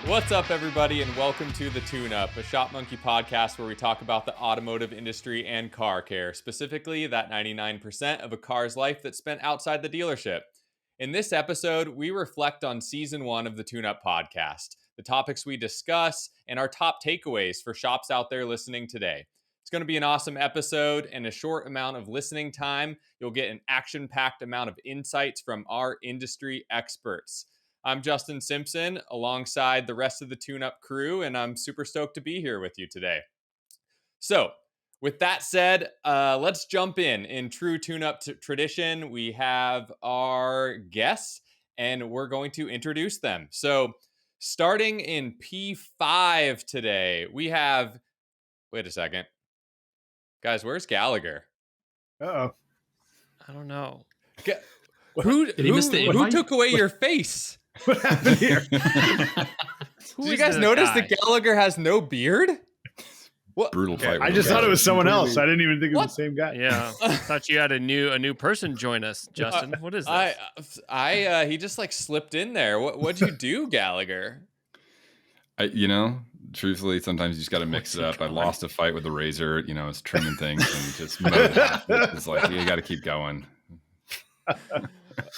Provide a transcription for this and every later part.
What's up, everybody, and welcome to The Tune-Up, a Shopmonkey podcast where we talk about the automotive industry and car care, specifically that 99% of a car's life that's spent outside the dealership. In this episode, we reflect on Season 1 of The Tune-Up podcast, the topics we discuss, and our top takeaways for shops out there listening today. It's going to be an awesome episode. In a short amount of listening time, you'll get an action-packed amount of insights from our industry experts. I'm Justin Simpson alongside the rest of the Tune-Up crew, and I'm super stoked to be here with you today. So, with that said, let's jump in. In true Tune-Up tradition, we have our guests, and we're going to introduce them. So, starting in P5 today, we have... Wait a second. Guys, where's Gallagher? Uh-oh. I don't know. Who took away your face? What happened here? Did you guys notice that Gallagher has no beard? What? Brutal fight. I just thought it was someone else. I didn't even think it was the same guy. Yeah, I thought you had a new person join us, Justin. What is this? He just like slipped in there. What'd you do, Gallagher? Truthfully, sometimes you just got to mix it up. I lost a fight with the razor. It's trimming things and just mowed it half. It's like you got to keep going.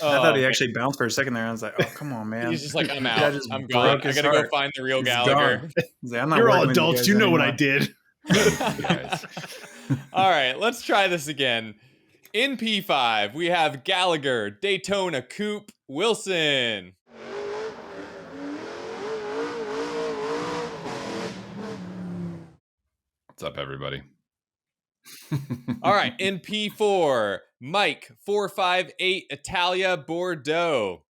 I thought he actually bounced for a second there. I was like, "Oh, come on, man!" He's just like, "I'm out. I'm gone. I gotta go find the real Gallagher." Like, You're all adults. You know what I did. All right, let's try this again. In P5, we have Gallagher, Daytona Coupe, Wilson. What's up, everybody? All right, in P4, Mike 458 Italia Bordeaux.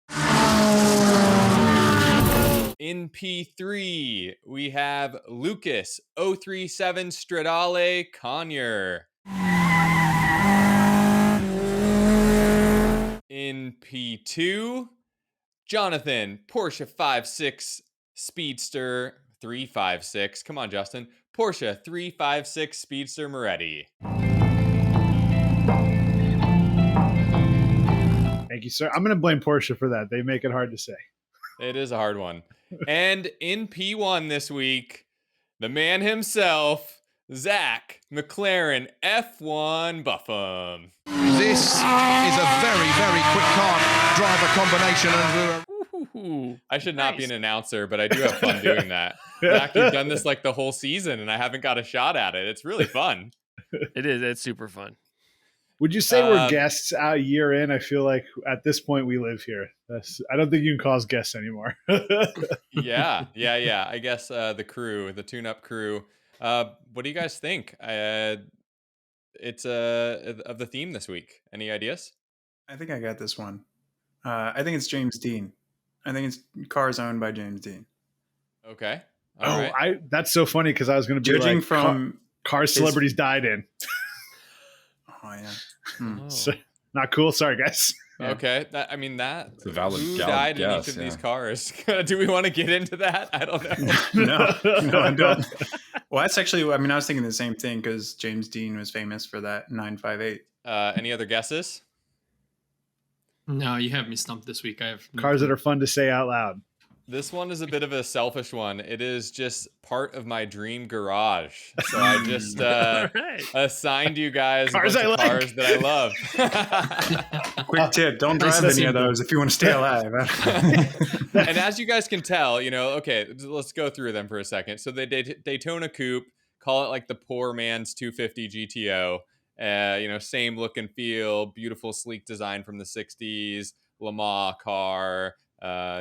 In P3, we have Lucas 037 Stradale Conyer. In P2, Jonathan Porsche 56 Speedster 356. Come on, Justin. Porsche 356 Speedster Moretti. Thank you, sir. I'm going to blame Porsche for that. They make it hard to say. It is a hard one. And in P1 this week, the man himself, Zach McLaren F1 Buffum. This is a very, very quick car driver combination. I should not be an announcer, but I do have fun doing that. Zach, you've done this like the whole season, and I haven't got a shot at it. It's really fun. It is. It's super fun. Would you say we're guests a year in? I feel like at this point we live here. I don't think you can call us guests anymore. Yeah. I guess the crew, the tune-up crew. What do you guys think? It's of the theme this week. Any ideas? I think I got this one. I think it's James Dean. I think it's cars owned by James Dean. Okay. All right. That's so funny because I was going to be judging like, from cars celebrities died in. Oh yeah. So, not cool. Sorry, guys. Okay. It's a valid who guess, died in each of these cars? Do we want to get into that? I don't know. No, I don't. Well, that's actually. I was thinking the same thing because James Dean was famous for that 958. Any other guesses? No, you have me stumped this week. I have cars that are fun to say out loud. This one is a bit of a selfish one. It is just part of my dream garage. So I just assigned you guys cars that I love. Quick tip, don't drive any of those if you want to stay alive. And as you guys can tell, okay, let's go through them for a second. So the Daytona Coupe, call it like the poor man's 250 GTO. Same look and feel, beautiful, sleek design from the 60s, Le Mans car,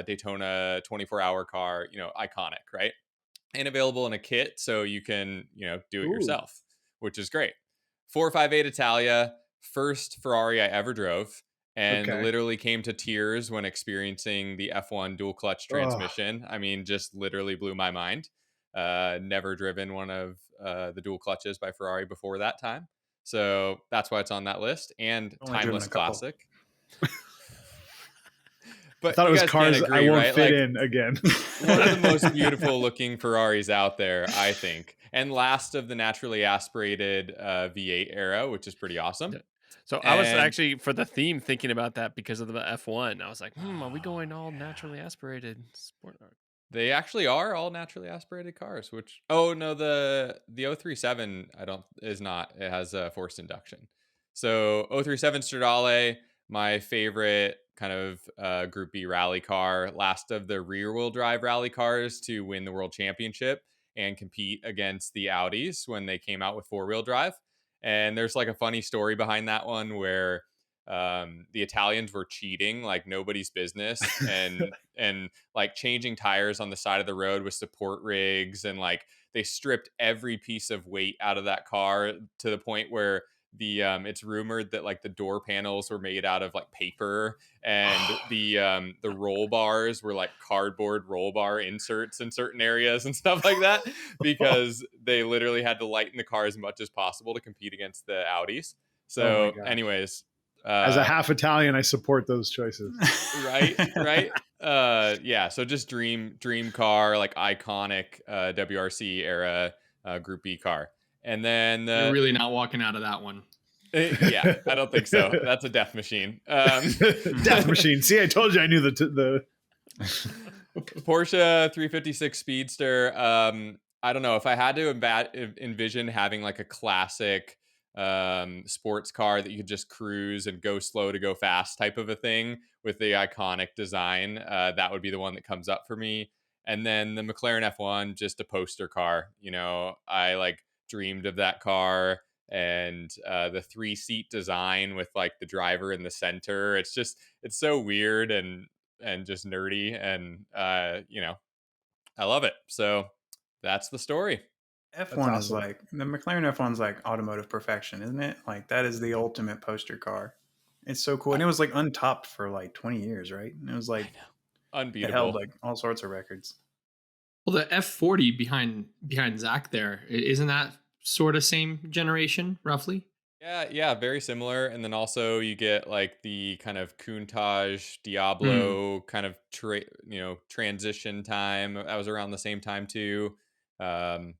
Daytona 24-hour car, iconic, right? And available in a kit, so you can, do it yourself, which is great. 458 Italia, first Ferrari I ever drove, and literally came to tears when experiencing the F1 dual clutch transmission. Just literally blew my mind. Never driven one of the dual clutches by Ferrari before that time. So that's why it's on that list, and timeless classic. But I thought it was cars agree, I won't fit in again. One of the most beautiful looking Ferraris out there, I think. And last of the naturally aspirated V8 era, which is pretty awesome. So I was actually, for the theme, thinking about that because of the F1. I was like, are we going all naturally aspirated sport? They actually are all naturally aspirated cars, which oh no, the 037 I don't is not. It has a forced induction. So 037 Stradale, my favorite kind of Group B rally car, last of the rear wheel drive rally cars to win the world championship and compete against the Audis when they came out with four wheel drive. And there's like a funny story behind that one where the Italians were cheating like nobody's business and like changing tires on the side of the road with support rigs, and like they stripped every piece of weight out of that car to the point where it's rumored that like the door panels were made out of like paper, and the roll bars were like cardboard roll bar inserts in certain areas and stuff like that, because they literally had to lighten the car as much as possible to compete against the Audis. Oh my So gosh. anyways, As a half Italian, I support those choices. right. Yeah, so just dream car, like iconic WRC era Group B car. And then You're really not walking out of that one. yeah, I don't think so. That's a death machine. Death machine. See, I told you I knew the Porsche 356 Speedster. I don't know if I had to envision having like a classic sports car that you could just cruise and go slow to go fast type of a thing with the iconic design. That would be the one that comes up for me. And then the McLaren F1, just a poster car. You know, I like dreamed of that car, and the 3-seat design with like the driver in the center. It's so weird and just nerdy, and I love it. So that's the story. F1 is awesome. like the McLaren F1's like automotive perfection, isn't it? Like that is the ultimate poster car. It's so cool, and it was like untopped for like 20 years, right? And it was like it Unbeatable. held like all sorts of records. Well, the F40 behind Zach there, isn't that sort of same generation roughly? Yeah, very similar. And then also you get like the kind of Countach Hmm. Diablo kind of transition time. That was around the same time too. Um,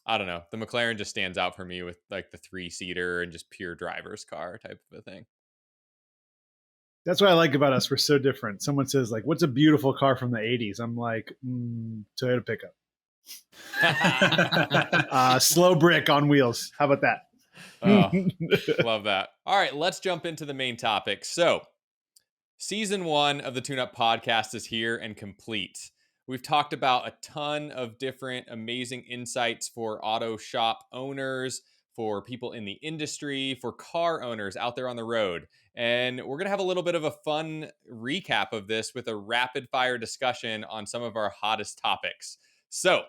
I don't know. The McLaren just stands out for me with like the 3-seater and just pure driver's car type of a thing. That's what I like about us. We're so different. Someone says like, "What's a beautiful car from the '80s?" I'm like, Toyota pickup. Slow brick on wheels. How about that? Oh, love that. All right, let's jump into the main topic. So, season 1 of the Tune Up podcast is here and complete. We've talked about a ton of different amazing insights for auto shop owners, for people in the industry, for car owners out there on the road. And we're going to have a little bit of a fun recap of this with a rapid fire discussion on some of our hottest topics. So,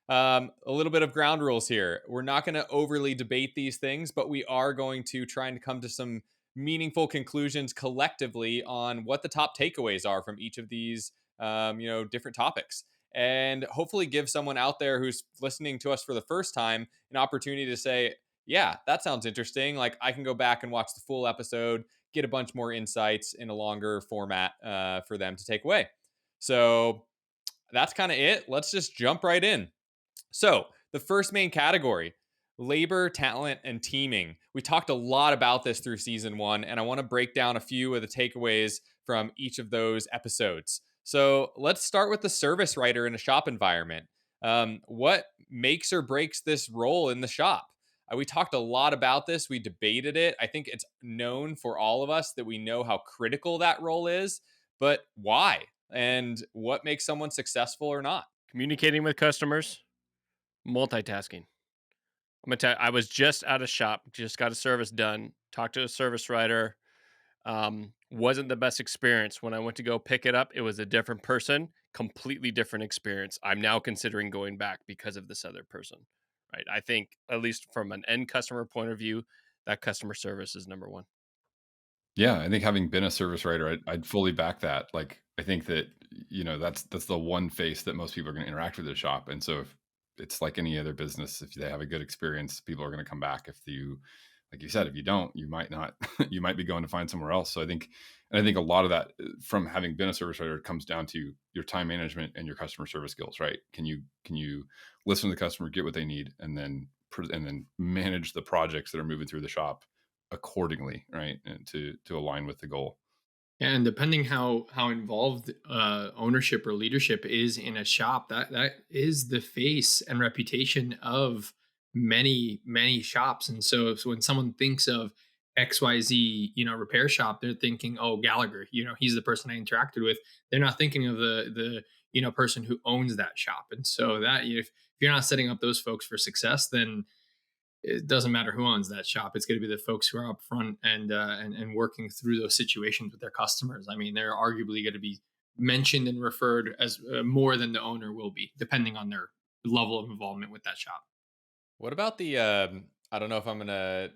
a little bit of ground rules here. We're not going to overly debate these things, but we are going to try and come to some meaningful conclusions collectively on what the top takeaways are from each of these different topics, and hopefully give someone out there who's listening to us for the first time an opportunity to say, yeah, that sounds interesting, like I can go back and watch the full episode, get a bunch more insights in a longer format for them to take away. So that's kind of it. Let's just jump right in. So, the first main category, labor, talent, and teaming. We talked a lot about this through season 1, and I want to break down a few of the takeaways from each of those episodes. So, let's start with the service writer in a shop environment. What makes or breaks this role in the shop? We talked a lot about this. We debated it. I think it's known for all of us that we know how critical that role is, but why? And what makes someone successful or not? Communicating with customers, multitasking. I'm gonna tell you, I was just out of shop, just got a service done, talked to a service writer. Wasn't the best experience. When I went to go pick it up, it was a different person, completely different experience. I'm now considering going back because of this other person. Right. I think, at least from an end customer point of view, that customer service is number one. Yeah, I think having been a service writer, I'd fully back that. Like, I think that that's the one face that most people are going to interact with at a shop, and so if it's like any other business, if they have a good experience, people are going to come back. If you, like you said, if you don't, you might not. You might be going to find somewhere else. So I think a lot of that from having been a service writer comes down to your time management and your customer service skills. Right? Can you listen to the customer, get what they need, and then manage the projects that are moving through the shop accordingly, right, and to align with the goal. And depending how involved ownership or leadership is in a shop, that is the face and reputation of many shops. And so when someone thinks of XYZ, repair shop, they're thinking, oh, Gallagher, he's the person I interacted with. They're not thinking of the person who owns that shop. And so that if you're not setting up those folks for success, then it doesn't matter who owns that shop. It's going to be the folks who are up front and working through those situations with their customers. I mean, they're arguably going to be mentioned and referred as more than the owner will be, depending on their level of involvement with that shop. What about the I don't know if I'm gonna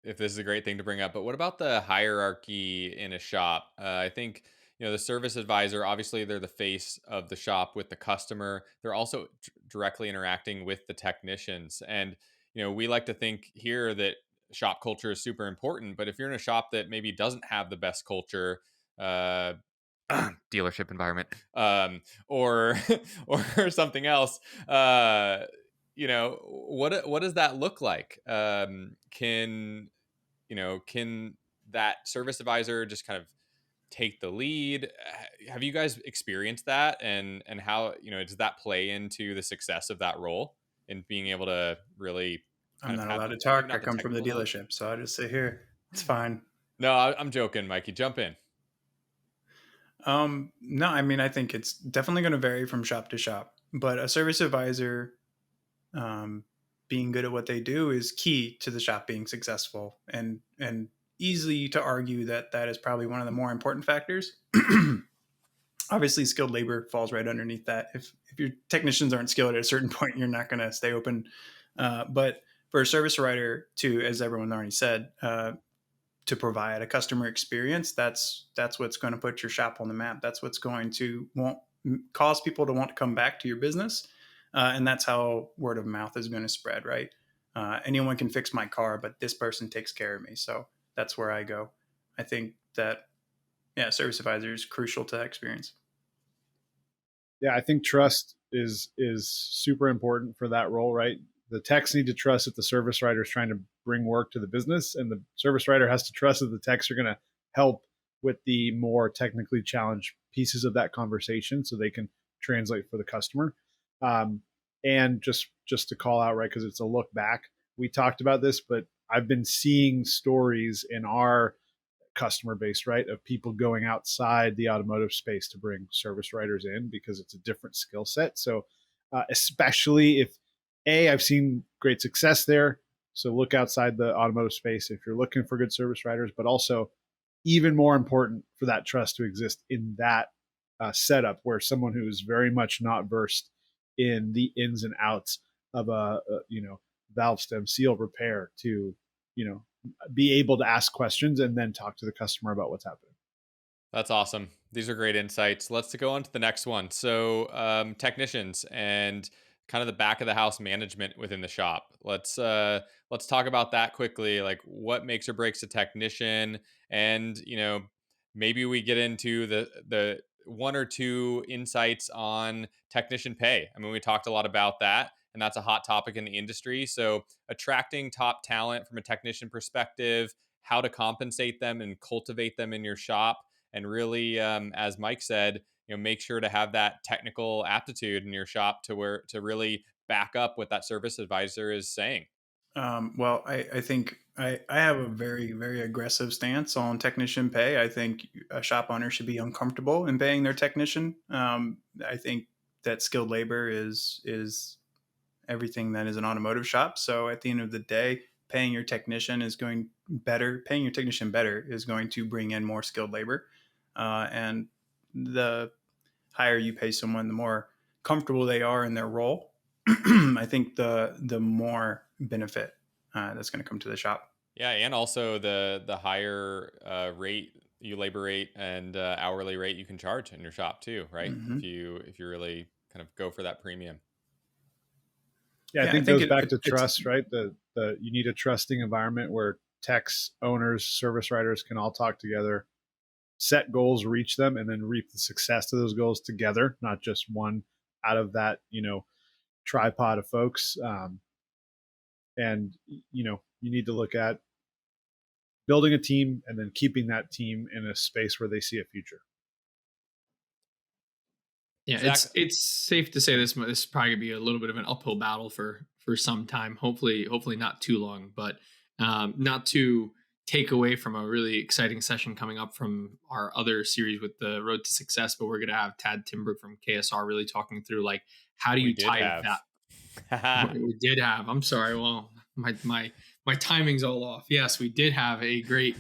if this is a great thing to bring up, but what about the hierarchy in a shop? I think the service advisor, obviously they're the face of the shop with the customer. They're also directly interacting with the technicians, and we like to think here that shop culture is super important. But if you're in a shop that maybe doesn't have the best culture, uh, dealership environment, or or something else, what does that look like? Can that service advisor just kind of take the lead? Have you guys experienced that, and how does that play into the success of that role and being able to really I'm kind of not have allowed to maybe talk. I not the come from the technical knowledge? dealership, so I just sit here. It's fine. No, I'm joking, Mikey. Jump in. No, I mean, I think it's definitely going to vary from shop to shop, but a service advisor, um, being good at what they do is key to the shop being successful, and easy to argue that that is probably one of the more important factors. Obviously, skilled labor falls right underneath that. If your technicians aren't skilled at a certain point, you're not going to stay open. But for a service writer to, as everyone already said, to provide a customer experience, that's what's going to put your shop on the map. That's what's going to cause people to want to come back to your business, and that's how word of mouth is going to spread, right? Anyone can fix my car, but this person takes care of me, so that's where I go. I think that, yeah, service advisor is crucial to that experience. Yeah, I think trust is super important for that role, right? The techs need to trust that the service writer is trying to bring work to the business, and the service writer has to trust that the techs are going to help with the more technically challenged pieces of that conversation, so they can translate for the customer. Um, and just to call out, right, because it's a look back. We talked about this, but I've been seeing stories in our customer base, right, of people going outside the automotive space to bring service writers in because it's a different skill set. So, especially if I've seen great success there. So look outside the automotive space if you're looking for good service writers, but also even more important for that trust to exist in that setup where someone who is very much not versed in the ins and outs of a valve stem seal repair to be able to ask questions and then talk to the customer about what's happening. That's awesome. These are great insights. Let's go on to the next one. So, technicians and kind of the back of the house management within the shop. Let's talk about that quickly. Like, what makes or breaks a technician, and maybe we get into the one or two insights on technician pay. I mean, we talked a lot about that, and that's a hot topic in the industry. So, attracting top talent from a technician perspective, how to compensate them and cultivate them in your shop, and really, as Mike said, make sure to have that technical aptitude in your shop to really back up what that service advisor is saying. Well, I think I have a very, very aggressive stance on technician pay. I think a shop owner should be uncomfortable in paying their technician. I think that skilled labor is everything that is an automotive shop. So at the end of the day, paying your technician better. Paying your technician better is going to bring in more skilled labor, and the higher you pay someone, the more comfortable they are in their role. I think the more benefit that's going to come to the shop. Yeah, and also the higher rate labor rate and hourly rate you can charge in your shop too, right? Mm-hmm. If you really kind of go for that premium. Yeah, I Yeah, I think it think goes back to it's trust, right? The you need a trusting environment where techs, owners, service writers can all talk together, set goals, reach them, and then reap the success of those goals together, not just one out of that tripod of folks. And you need to look at building a team and then keeping that team in a space where they see a future. Yeah, Zach? it's safe to say this is probably gonna be a little bit of an uphill battle for some time. Hopefully not too long, but not to take away from a really exciting session coming up from our other series with the Road to Success. But we're gonna have Tad Timber from KSR really talking through like how do We you did tie have. that. We did have. I'm sorry. Well, my timing's all off. Yes, we did have a great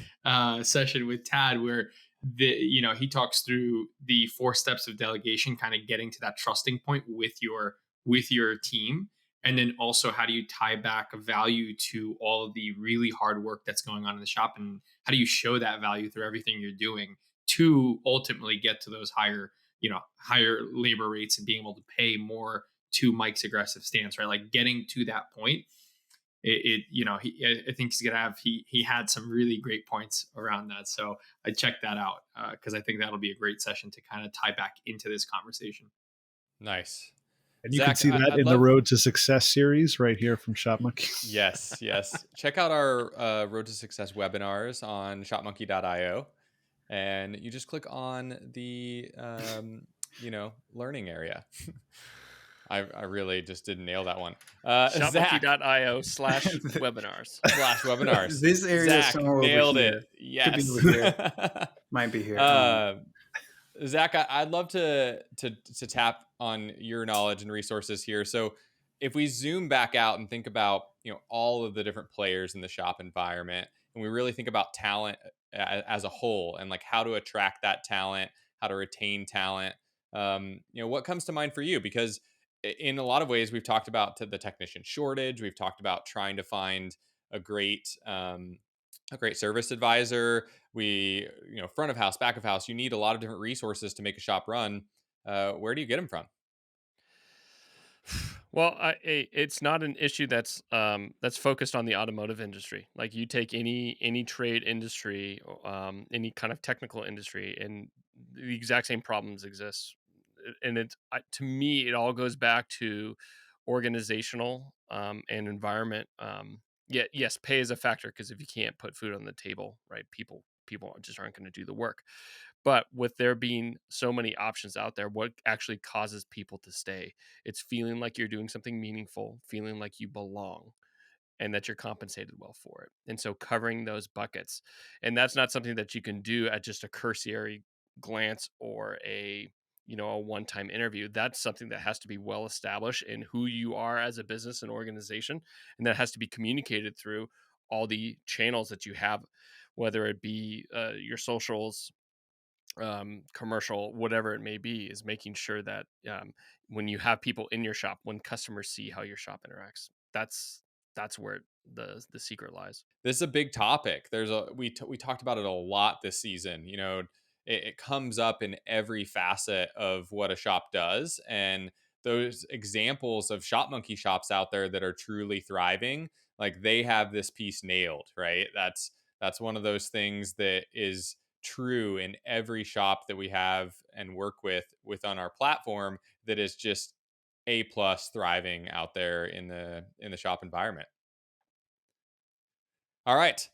session with Tad where he talks through the 4 steps of delegation, kind of getting to that trusting point with your team, and then also how do you tie back value to all of the really hard work that's going on in the shop, and how do you show that value through everything you're doing to ultimately get to those higher labor rates and being able to pay more to Mike's aggressive stance, right? Like getting to that point. I think he's gonna have he had some really great points around that, so I checked that out because I think that'll be a great session to kind of tie back into this conversation. Nice. And you Zach, can see that I'd in the Road to Success series right here from Shopmonkey. Yes. Check out our Road to Success webinars on shopmonkey.io, and you just click on the learning area. I really just didn't nail that one. Zach, shopmonkey.io/webinars. This area Zach is somewhere nailed over it. here. Yes. Could be over here. Might be here. Zach, I'd love to tap on your knowledge and resources here. So if we zoom back out and think about all of the different players in the shop environment, and we really think about talent as a whole, and like how to attract that talent, how to retain talent, what comes to mind for you? Because in a lot of ways, we've talked about the technician shortage. We've talked about trying to find a great service advisor. We, front of house, back of house, you need a lot of different resources to make a shop run. Where do you get them from? Well, it's not an issue that's focused on the automotive industry. Like you take any trade industry, any kind of technical industry, and the exact same problems exist. And to me, it all goes back to organizational and environment. Yes, pay is a factor because if you can't put food on the table, right, people just aren't going to do the work. But with there being so many options out there, what actually causes people to stay? It's feeling like you're doing something meaningful, feeling like you belong, and that you're compensated well for it. And so covering those buckets. And that's not something that you can do at just a cursory glance or a one-time interview. That's something that has to be well established in who you are as a business and organization. And that has to be communicated through all the channels that you have, whether it be your socials, commercial, whatever it may be, is making sure that when you have people in your shop, when customers see how your shop interacts, that's where the secret lies. This is a big topic. We talked about it a lot this season. It comes up in every facet of what a shop does, and those examples of Shopmonkey shops out there that are truly thriving, like they have this piece nailed, right? That's one of those things that is true in every shop that we have and work with on our platform, that is just A plus thriving out there in the shop environment. All right.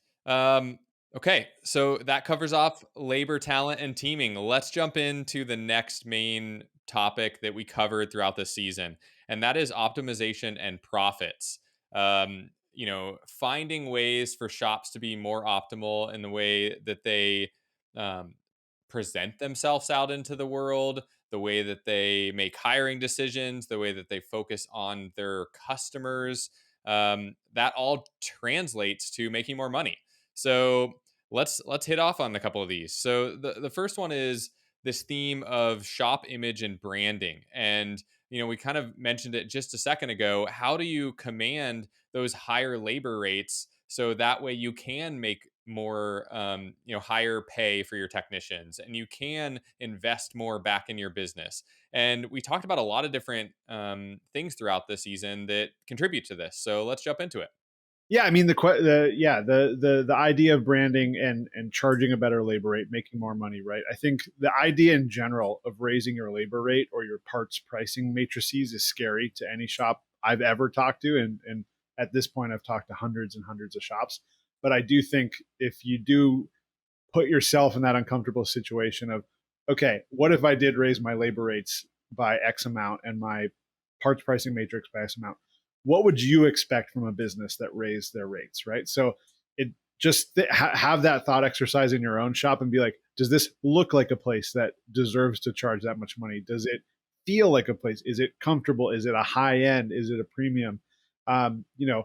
Okay, so that covers off labor, talent, and teaming. Let's jump into the next main topic that we covered throughout the season, and that is optimization and profits. Finding ways for shops to be more optimal in the way that they um, present themselves out into the world, the way that they make hiring decisions, the way that they focus on their customers. That all translates to making more money. So let's hit off on a couple of these. So the first one is this theme of shop image and branding. And we kind of mentioned it just a second ago. How do you command those higher labor rates so that way you can make more higher pay for your technicians, and you can invest more back in your business? And we talked about a lot of different things throughout the season that contribute to this. So let's jump into it. Yeah, I mean the idea of branding and charging a better labor rate, making more money, right? I think the idea in general of raising your labor rate or your parts pricing matrices is scary to any shop I've ever talked to, and at this point I've talked to hundreds and hundreds of shops. But I do think if you do put yourself in that uncomfortable situation of, okay, what if I did raise my labor rates by X amount and my parts pricing matrix by X amount? What would you expect from a business that raised their rates, right? So it just have that thought exercise in your own shop and be like, does this look like a place that deserves to charge that much money? Does it feel like a place? Is it comfortable? Is it a high end? Is it a premium? You know,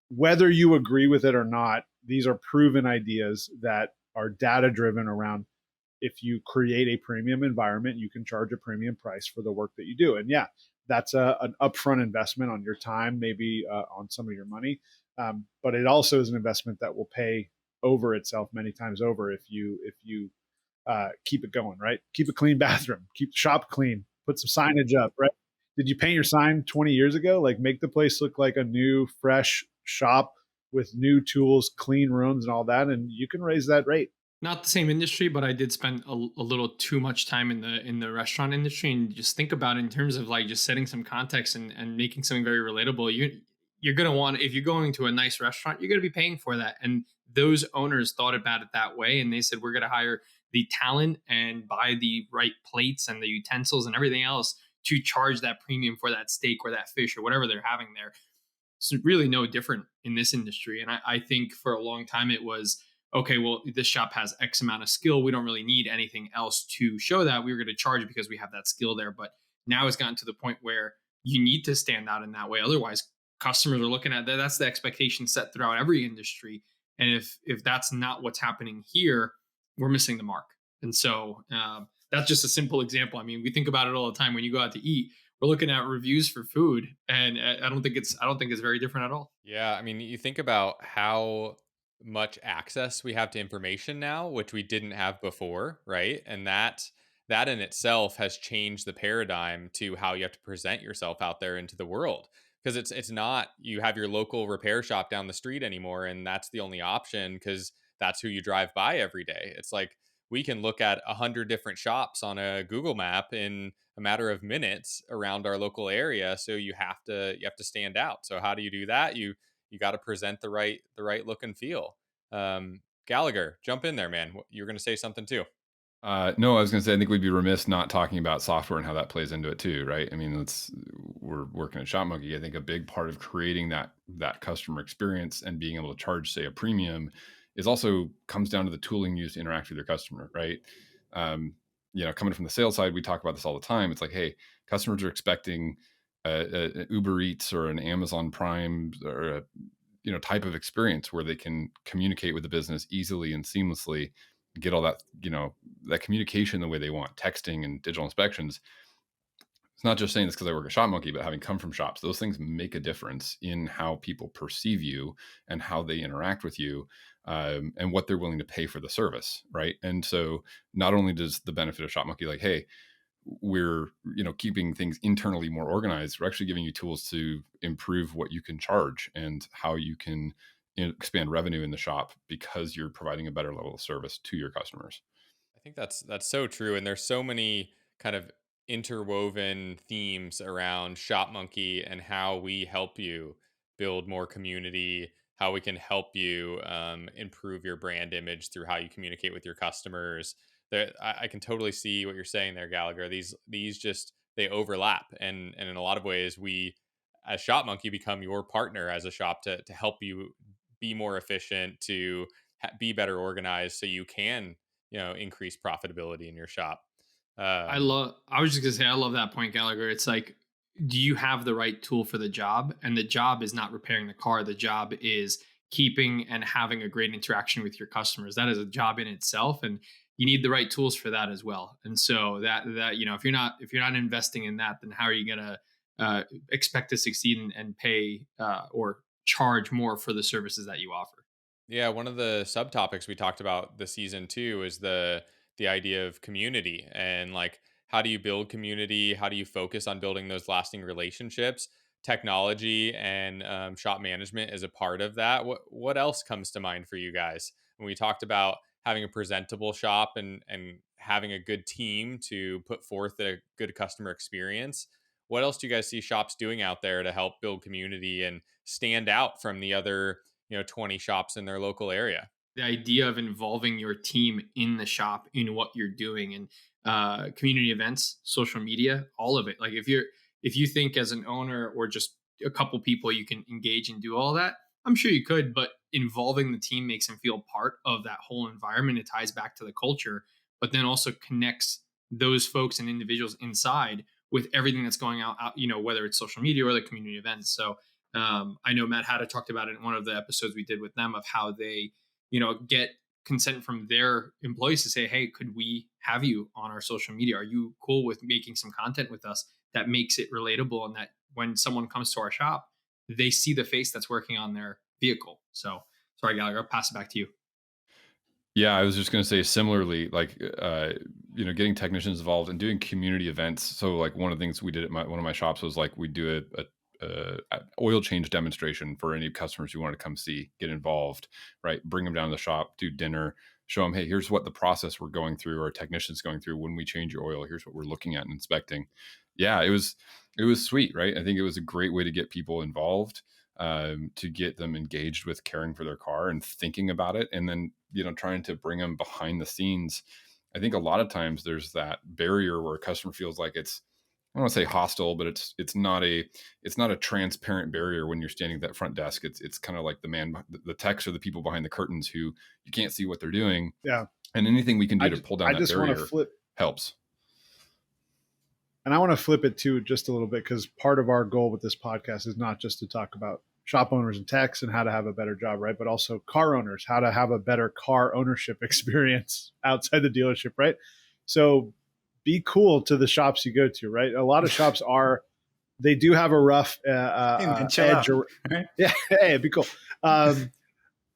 whether you agree with it or not, these are proven ideas that are data driven around if you create a premium environment, you can charge a premium price for the work that you do. And yeah, that's an upfront investment on your time, maybe on some of your money, but it also is an investment that will pay over itself many times over if you keep it going, right? Keep a clean bathroom, keep the shop clean, put some signage up, right? Did you paint your sign 20 years ago? Like make the place look like a new, fresh shop with new tools, clean rooms, and all that, and you can raise that rate. Not the same industry, but I did spend a little too much time in the restaurant industry, and just think about it in terms of like just setting some context and making something very relatable. You're gonna want, if you're going to a nice restaurant, you're gonna be paying for that. And those owners thought about it that way, and they said we're gonna hire the talent and buy the right plates and the utensils and everything else to charge that premium for that steak or that fish or whatever they're having there. It's really no different in this industry. And I think for a long time it was, okay, well, this shop has X amount of skill. We don't really need anything else to show that. We were going to charge because we have that skill there. But now it's gotten to the point where you need to stand out in that way. Otherwise, customers are looking at that. That's the expectation set throughout every industry. And if that's not what's happening here, we're missing the mark. And so that's just a simple example. I mean, we think about it all the time when you go out to eat. We're looking at reviews for food, and I don't think it's very different at all. Yeah, I mean, you think about how much access we have to information now, which we didn't have before, right? And that in itself has changed the paradigm to how you have to present yourself out there into the world. Because it's not you have your local repair shop down the street anymore, and that's the only option because that's who you drive by every day. It's like we can look at 100 different shops on a Google map in a matter of minutes around our local area. So you have to stand out. So how do you do that? You got to present the right look and feel. Gallagher, jump in there, man. You were going to say something too. No, I was going to say I think we'd be remiss not talking about software and how that plays into it too, right? I mean, we're working at Shopmonkey. I think a big part of creating that customer experience and being able to charge, say, a premium, is also comes down to the tooling used to interact with your customer, right? Um, coming from the sales side, we talk about this all the time. It's like, hey, customers are expecting a Uber Eats or an Amazon Prime or a type of experience where they can communicate with the business easily and seamlessly, get all that that communication the way they want, texting and digital inspections. It's not just saying this because I work at ShopMonkey, but having come from shops, those things make a difference in how people perceive you and how they interact with you, and what they're willing to pay for the service, right? And so not only does the benefit of ShopMonkey, like, hey, we're keeping things internally more organized, we're actually giving you tools to improve what you can charge and how you can expand revenue in the shop because you're providing a better level of service to your customers. I think that's so true, and there's so many kind of interwoven themes around Shop Monkey and how we help you build more community, how we can help you improve your brand image through how you communicate with your customers. I can totally see what you're saying there, Gallagher. These just they overlap, and in a lot of ways, we as Shop Monkey become your partner as a shop to help you be more efficient, to be better organized, so you can increase profitability in your shop. um I was just gonna say, I love that point, Gallagher. It's like, do you have the right tool for the job? And the job is not repairing the car. The job is keeping and having a great interaction with your customers. That is a job in itself. And you need the right tools for that as well. And so that, if you're not investing in that, then how are you gonna expect to succeed and pay or charge more for the services that you offer? yeah, one of the subtopics we talked about this season too is the idea of community, and like how do you build community, how do you focus on building those lasting relationships. Technology and shop management is a part of that. What else comes to mind for you guys when we talked about having a presentable shop and having a good team to put forth a good customer experience? What else do you guys see shops doing out there to help build community and stand out from the other 20 shops in their local area. The idea of involving your team in the shop in what you're doing, and community events, social media, all of it. Like if you think as an owner or just a couple people you can engage and do all that, I'm sure you could, but involving the team makes them feel part of that whole environment. It ties back to the culture, but then also connects those folks and individuals inside with everything that's going out, whether it's social media or the community events. So I know Matt Hatta talked about it in one of the episodes we did with them, of how they get consent from their employees to say, hey, could we have you on our social media? Are you cool with making some content with us that makes it relatable, and that when someone comes to our shop, they see the face that's working on their vehicle? So sorry, Gallagher, I'll pass it back to you. Yeah, I was just going to say similarly, like, getting technicians involved and doing community events. So like one of the things we did at one of my shops was like, we do a oil change demonstration for any customers who want to come see, get involved, right? Bring them down to the shop, do dinner, show them, hey, here's what the process we're going through, or technicians going through when we change your oil. Here's what we're looking at and inspecting. Yeah, it was sweet, right? I think it was a great way to get people involved, to get them engaged with caring for their car and thinking about it, and then trying to bring them behind the scenes. I think a lot of times there's that barrier where a customer feels like it's, I don't want to say hostile, but it's not a transparent barrier when you're standing at that front desk. It's kind of like the techs or the people behind the curtains who you can't see what they're doing. Yeah. And anything we can do to pull down that barrier helps. And I want to flip it too just a little bit, because part of our goal with this podcast is not just to talk about shop owners and techs and how to have a better job, right? But also car owners, how to have a better car ownership experience outside the dealership, right? So be cool to the shops you go to, right? A lot of shops they do have a rough edge. Right? Yeah, hey, be cool. Well,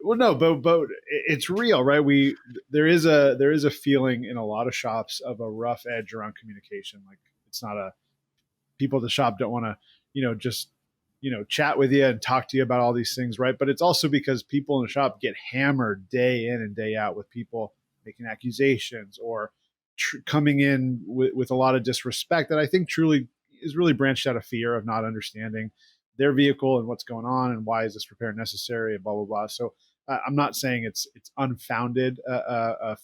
no, but it's real, right? There is a feeling in a lot of shops of a rough edge around communication. Like, it's not people at the shop don't want to, just chat with you and talk to you about all these things, right? But it's also because people in the shop get hammered day in and day out with people making accusations or coming in with a lot of disrespect that I think truly is really branched out of fear of not understanding their vehicle and what's going on and why is this repair necessary and blah blah blah. So I'm not saying it's unfounded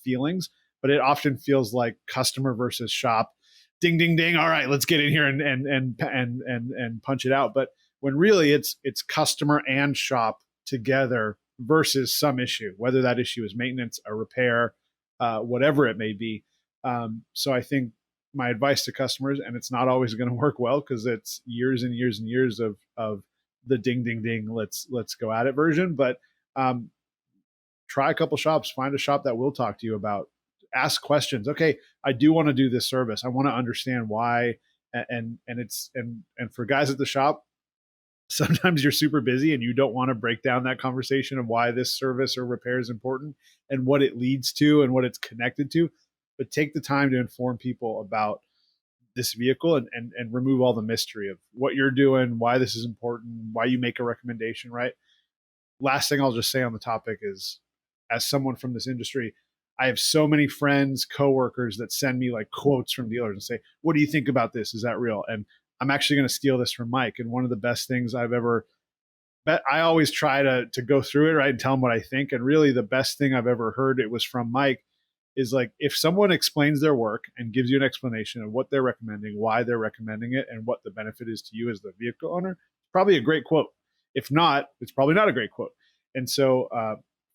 feelings, but it often feels like customer versus shop. Ding ding ding. All right, let's get in here and punch it out. But when really it's customer and shop together versus some issue, whether that issue is maintenance, a repair, whatever it may be. So I think my advice to customers, and it's not always going to work well because it's years and years and years of the ding ding ding, let's go at it version. But try a couple shops, find a shop that will talk to you about, ask questions. Okay, I do want to do this service. I want to understand why. And for guys at the shop, sometimes you're super busy and you don't want to break down that conversation of why this service or repair is important and what it leads to and what it's connected to. But take the time to inform people about this vehicle and remove all the mystery of what you're doing, why this is important, why you make a recommendation, right? Last thing I'll just say on the topic is, as someone from this industry, I have so many friends, coworkers that send me like quotes from dealers and say, what do you think about this? Is that real? And I'm actually going to steal this from Mike. And one of the best things I've ever, I always try to go through it, right, and tell them what I think. And really the best thing I've ever heard, it was from Mike, is like, if someone explains their work and gives you an explanation of what they're recommending, why they're recommending it, and what the benefit is to you as the vehicle owner, it's probably a great quote. If not, it's probably not a great quote. And so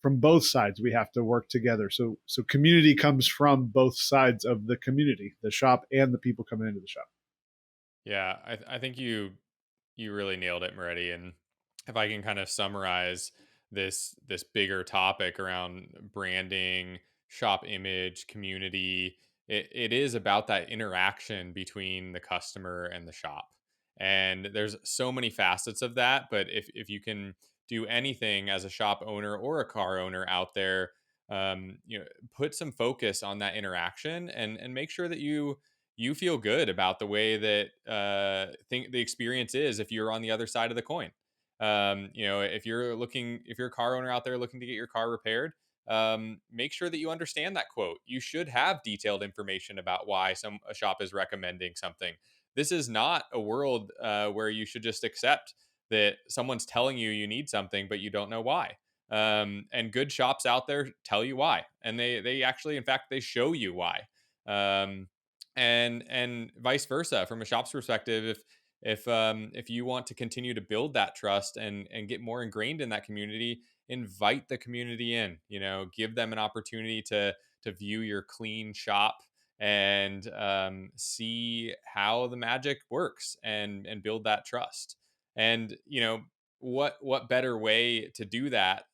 from both sides, we have to work together. So community comes from both sides of the community, the shop and the people coming into the shop. Yeah, I think you really nailed it, Moretti. And if I can kind of summarize this bigger topic around branding, shop image, community, it is about that interaction between the customer and the shop. And there's so many facets of that. But if you can do anything as a shop owner or a car owner out there, put some focus on that interaction and make sure that you feel good about the way that think the experience is if you're on the other side of the coin. If you're a car owner out there looking to get your car repaired, make sure that you understand that quote. You should have detailed information about why a shop is recommending something. This is not a world where you should just accept that someone's telling you need something, but you don't know why. And good shops out there tell you why, and they actually, in fact, they show you why. Um, and vice versa from a shop's perspective. If you want to continue to build that trust and get more ingrained in that community, invite the community in. Give them an opportunity to view your clean shop and see how the magic works and build that trust. And what better way to do that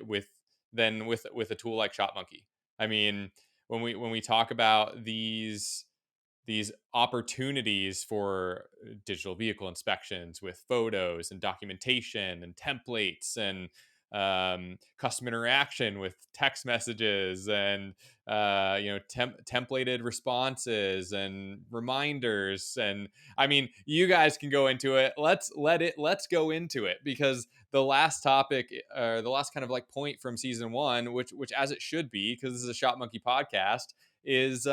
with than with a tool like Shopmonkey? I mean, when we talk about these opportunities for digital vehicle inspections with photos and documentation and templates and customer interaction with text messages and templated responses and reminders. And I mean, you guys can go into it. Let's go into it, because the last topic, the last kind of like point from season one, which as it should be, because this is a Shop Monkey podcast, is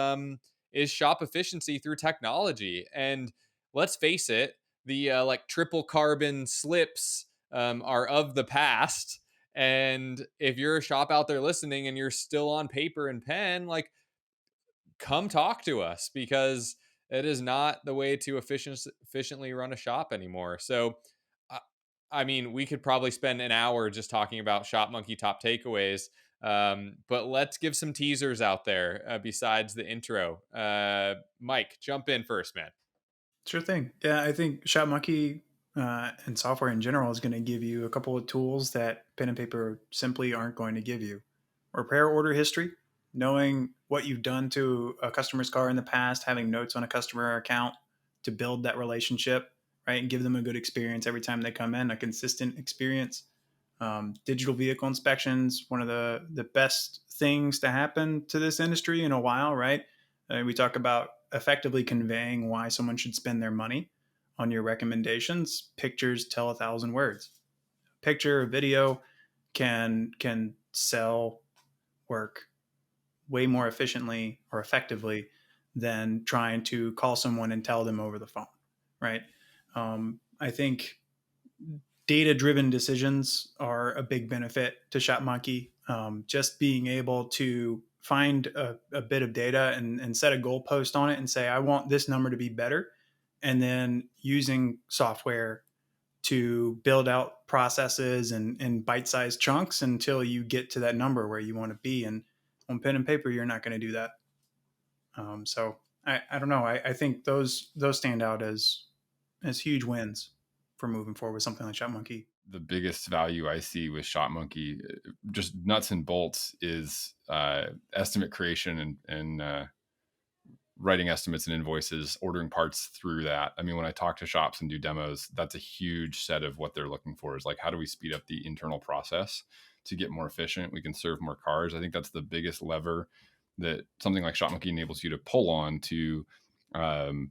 shop efficiency through technology. And let's face it, the like triple carbon slips are of the past. And if you're a shop out there listening and you're still on paper and pen, like, come talk to us, because it is not the way to efficiently run a shop anymore. So, uh, I mean, we could probably spend an hour just talking about Shop Monkey top takeaways. But let's give some teasers out there besides the intro. Mike, jump in first, man. Sure thing. Yeah, I think ShopMonkey and software in general is going to give you a couple of tools that pen and paper simply aren't going to give you. Repair order history, knowing what you've done to a customer's car in the past, having notes on a customer account to build that relationship, right, and give them a good experience every time they come in, a consistent experience. Digital vehicle inspections, one of the best things to happen to this industry in a while, right? We talk about effectively conveying why someone should spend their money on your recommendations. Pictures tell 1,000 words. Picture, video can sell work way more efficiently or effectively than trying to call someone and tell them over the phone, right? I think data-driven decisions are a big benefit to ShopMonkey. Just being able to find a bit of data and set a goalpost on it and say, I want this number to be better. And then using software to build out processes and bite-sized chunks until you get to that number where you want to be. And on pen and paper, you're not going to do that. So I don't know. I think those stand out as huge wins for moving forward with something like ShopMonkey. The biggest value I see with Shopmonkey, just nuts and bolts, is estimate creation and writing estimates and invoices, ordering parts through that. I mean, when I talk to shops and do demos, that's a huge set of what they're looking for, is like, how do we speed up the internal process to get more efficient? We can serve more cars. I think that's the biggest lever that something like Shopmonkey enables you to pull on to and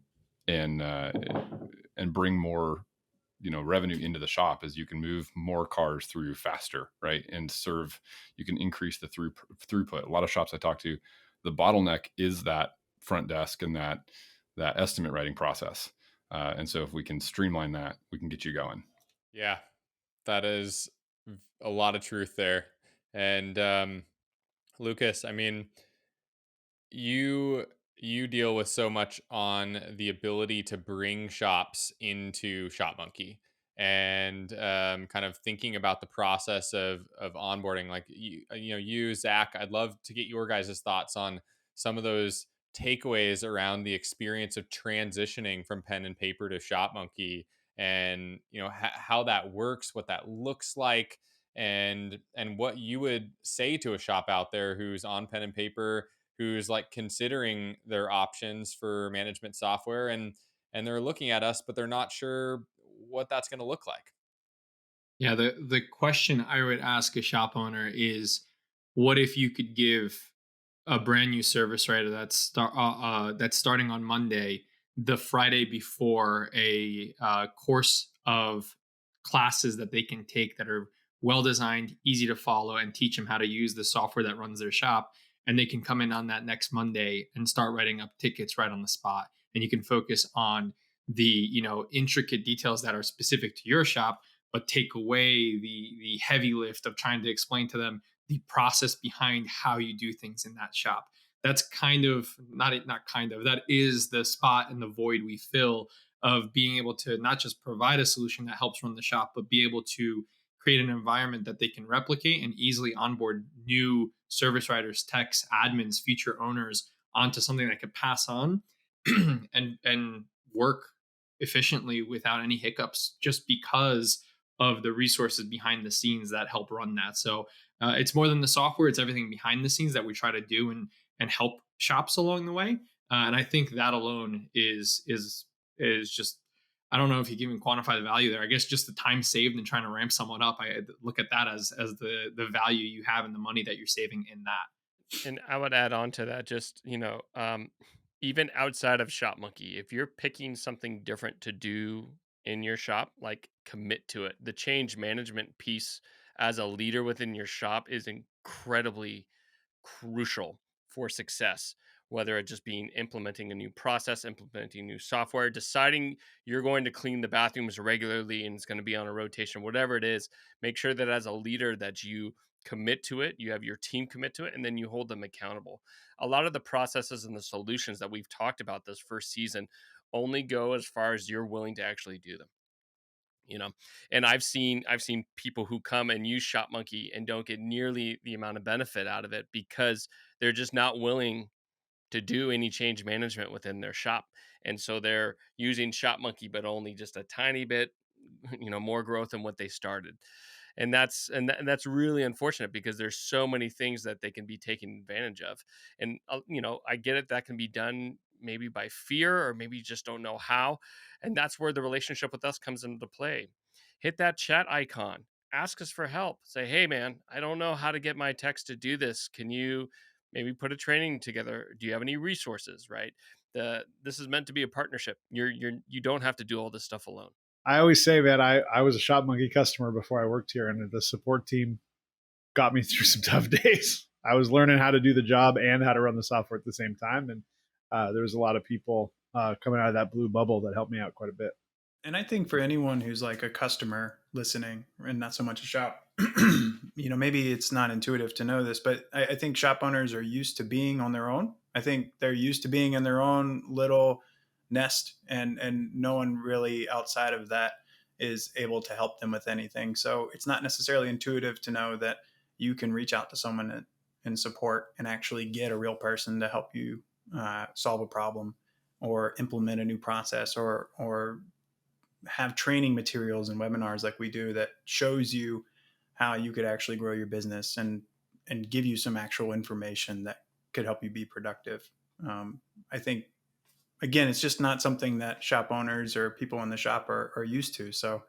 bring more revenue into the shop, as you can move more cars through faster, right? And you can increase the throughput. A lot of shops I talk to, the bottleneck is that front desk and that estimate writing process. And so if we can streamline that, we can get you going. Yeah, that is a lot of truth there. And Lucas, I mean, you deal with so much on the ability to bring shops into ShopMonkey, and kind of thinking about the process of onboarding. Like you, Zach, I'd love to get your guys' thoughts on some of those takeaways around the experience of transitioning from pen and paper to ShopMonkey, and how that works, what that looks like, and what you would say to a shop out there who's on pen and paper, who's like considering their options for management software, and they're looking at us, but they're not sure what that's going to look like. Yeah, the question I would ask a shop owner is, what if you could give a brand new service writer that's starting on Monday, the Friday before, a course of classes that they can take that are well designed, easy to follow, and teach them how to use the software that runs their shop. And they can come in on that next Monday and start writing up tickets right on the spot. And you can focus on the intricate details that are specific to your shop, but take away the heavy lift of trying to explain to them the process behind how you do things in that shop. That's kind of not kind of that is the spot and the void we fill of being able to not just provide a solution that helps run the shop, but be able to create an environment that they can replicate and easily onboard new service writers, techs, admins, future owners onto something that could pass on and work efficiently without any hiccups, just because of the resources behind the scenes that help run that. So it's more than the software; it's everything behind the scenes that we try to do and help shops along the way. And I think that alone is just, I don't know if you can even quantify the value there. I guess just the time saved in trying to ramp someone up. I look at that as the value you have and the money that you're saving in that. And I would add on to that, just, even outside of Shopmonkey, if you're picking something different to do in your shop, like, commit to it. The change management piece as a leader within your shop is incredibly crucial for success, whether it just being implementing a new process, implementing new software, deciding you're going to clean the bathrooms regularly and it's going to be on a rotation, whatever it is. Make sure that as a leader that you commit to it, you have your team commit to it, and then you hold them accountable. A lot of the processes and the solutions that we've talked about this first season only go as far as you're willing to actually do them. you know and I've seen people who come and use Shopmonkey and don't get nearly the amount of benefit out of it because they're just not willing to do any change management within their shop. And so they're using Shopmonkey, but only just a tiny bit, more growth than what they started. And that's really unfortunate because there's so many things that they can be taken advantage of. And I get it, that can be done maybe by fear, or maybe you just don't know how. And that's where the relationship with us comes into play. Hit that chat icon, ask us for help, say, hey man, I don't know how to get my text to do this, can you maybe put a training together? Do you have any resources? Right? This is meant to be a partnership. You don't have to do all this stuff alone. I always say, man, I was a Shopmonkey customer before I worked here, and the support team got me through some tough days. I was learning how to do the job and how to run the software at the same time, and there was a lot of people coming out of that blue bubble that helped me out quite a bit. And I think for anyone who's like a customer listening and not so much a shop, maybe it's not intuitive to know this, but I think shop owners are used to being on their own. I think they're used to being in their own little nest, and no one really outside of that is able to help them with anything. So it's not necessarily intuitive to know that you can reach out to someone and support and actually get a real person to help you solve a problem or implement a new process or have training materials and webinars like we do that shows you how you could actually grow your business and give you some actual information that could help you be productive. I think, again, it's just not something that shop owners or people in the shop are used to. So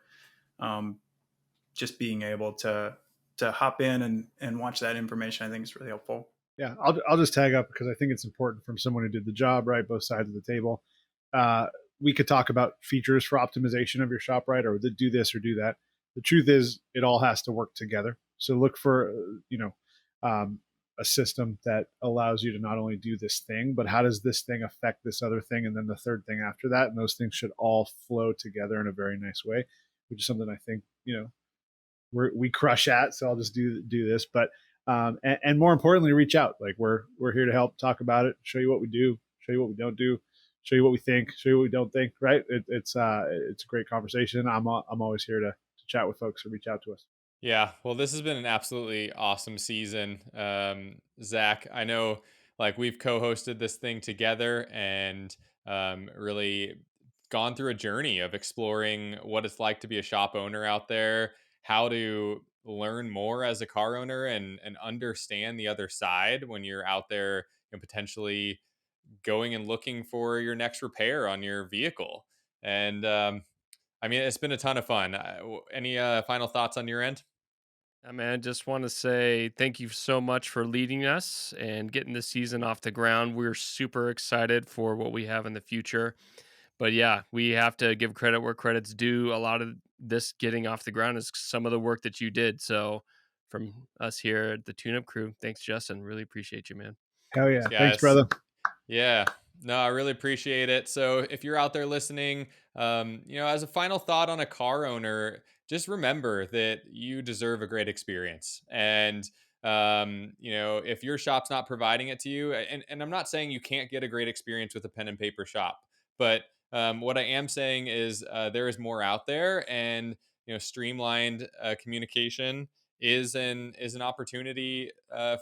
just being able to hop in and watch that information, I think is really helpful. Yeah, I'll just tag up because I think it's important from someone who did the job, right? Both sides of the table. We could talk about features for optimization of your shop, right? Or do this or do that. The truth is, it all has to work together. So look for, a system that allows you to not only do this thing, but how does this thing affect this other thing, and then the third thing after that. And those things should all flow together in a very nice way, which is something I think we crush at. So I'll just do this, but and more importantly, reach out. Like we're here to help, talk about it, show you what we do, show you what we don't do, show you what we think, show you what we don't think. Right? It's a great conversation. I'm always here to chat with folks or reach out to us. Yeah, well, this has been an absolutely awesome season. Zach, I know like we've co-hosted this thing together and really gone through a journey of exploring what it's like to be a shop owner out there, how to learn more as a car owner and understand the other side when you're out there and potentially going and looking for your next repair on your vehicle. And I mean, it's been a ton of fun. Any final thoughts on your end? I just want to say thank you so much for leading us and getting the season off the ground. We're super excited for what we have in the future. But yeah, we have to give credit where credit's due. A lot of this getting off the ground is some of the work that you did. So from us here at the Tune Up Crew, thanks, Justin. Really appreciate you, man. Hell yeah. Thanks, Thanks, guys. brother. Yeah. No, I really appreciate it. So if you're out there listening, as a final thought on a car owner, just remember that you deserve a great experience. And, if your shop's not providing it to you, and I'm not saying you can't get a great experience with a pen and paper shop, but what I am saying is there is more out there, and, streamlined communication is an opportunity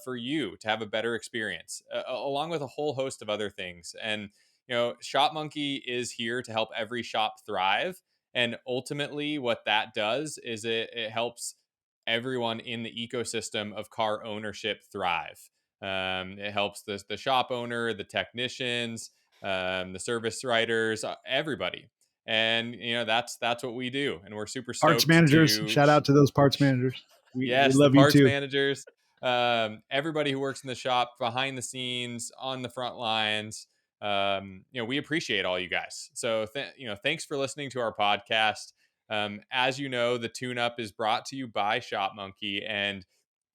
for you to have a better experience, along with a whole host of other things. And Shopmonkey is here to help every shop thrive. And ultimately, what that does is it helps everyone in the ecosystem of car ownership thrive. It helps the shop owner, the technicians, the service writers, everybody. And that's what we do, and we're super Parts stoked managers, to shout out to those parts managers. We yes, the love you parts too. managers, everybody who works in the shop, behind the scenes, on the front lines. We appreciate all you guys. So, thanks for listening to our podcast. As you know, the Tune Up is brought to you by Shopmonkey, and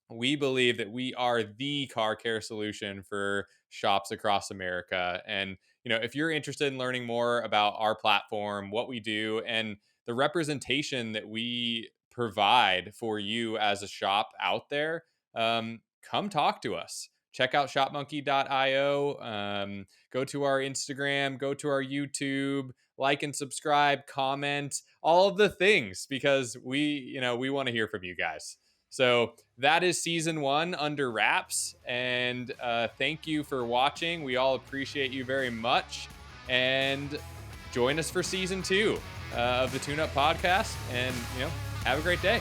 we believe that we are the car care solution for shops across America. And, if you're interested in learning more about our platform, what we do, and the representation that we provide for you as a shop out there, come talk to us. Check out shopmonkey.io. Go to our Instagram, go to our YouTube, like and subscribe, comment, all of the things, because we want to hear from you guys. So that is season 1 under wraps. And thank you for watching. We all appreciate you very much. And join us for season 2 of the Tune Up podcast. And, have a great day.